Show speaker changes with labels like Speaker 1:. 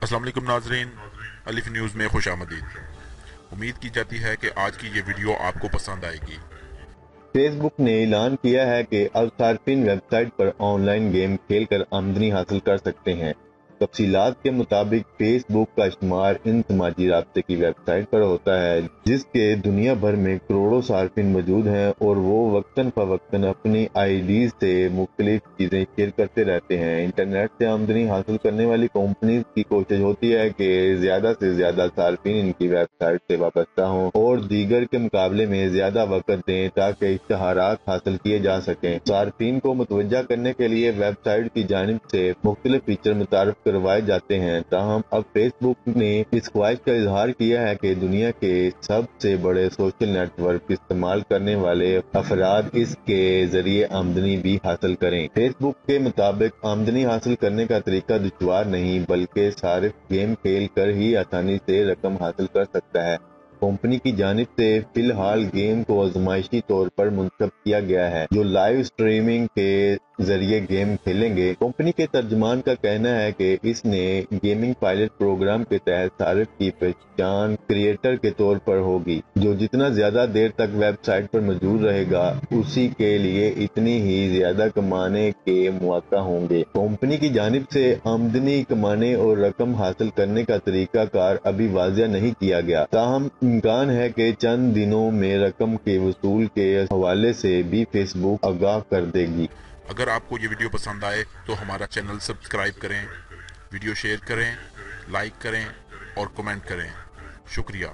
Speaker 1: السلام علیکم ناظرین، الف نیوز میں خوش آمدید۔ امید کی جاتی ہے کہ آج کی یہ ویڈیو آپ کو پسند آئے گی۔
Speaker 2: فیس بک نے اعلان کیا ہے کہ اب صارفین ویب سائٹ پر آن لائن گیم کھیل کر آمدنی حاصل کر سکتے ہیں۔ تفصیلات کے مطابق فیس بک کا شمار ان سماجی رابطے کی ویب سائٹ پر ہوتا ہے جس کے دنیا بھر میں کروڑوں صارفین موجود ہیں، اور وہ وقتاً فوقتاً اپنی آئی ڈیز سے مختلف چیزیں شیئر کرتے رہتے ہیں۔ انٹرنیٹ سے آمدنی حاصل کرنے والی کمپنیز کی کوشش ہوتی ہے کہ زیادہ سے زیادہ صارفین ان کی ویب سائٹ سے وابستہ ہوں اور دیگر کے مقابلے میں زیادہ وقت دیں تاکہ اشتہارات حاصل کیے جا سکیں۔ صارفین کو متوجہ کرنے کے لیے ویب سائٹ کی جانب سے مختلف فیچر متعارف کروائے جاتے ہیں، تاہم اب فیس بک نے اس خواہش کا اظہار کیا ہے کہ دنیا کے سب سے بڑے سوشل نیٹ ورک استعمال کرنے والے افراد اس کے ذریعے آمدنی بھی حاصل کریں۔ فیس بک کے مطابق آمدنی حاصل کرنے کا طریقہ دشوار نہیں بلکہ صارف گیم کھیل کر ہی آسانی سے رقم حاصل کر سکتا ہے۔ کمپنی کی جانب سے فی الحال گیم کو آزمائشی طور پر منتخب کیا گیا ہے، جو لائیو اسٹریمنگ کے ذریعے گیم کھیلیں گے۔ کمپنی کے ترجمان کا کہنا ہے کہ اس نے گیمنگ پائلٹ پروگرام کے تحت صارف کی پہچان کریٹر کے طور پر ہوگی، جو جتنا زیادہ دیر تک ویب سائٹ پر موجود رہے گا اسی کے لیے اتنی ہی زیادہ کمانے کے مواقع ہوں گے۔ کمپنی کی جانب سے آمدنی کمانے اور رقم حاصل کرنے کا طریقہ کار ابھی واضح نہیں کیا گیا، تاہم امکان ہے کہ چند دنوں میں رقم کے وصول کے حوالے سے بھی فیس بک آگاہ کر دے گی۔
Speaker 1: اگر آپ کو یہ ویڈیو پسند آئے تو ہمارا چینل سبسکرائب کریں، ویڈیو شیئر کریں، لائک کریں اور کمنٹ کریں۔ شکریہ۔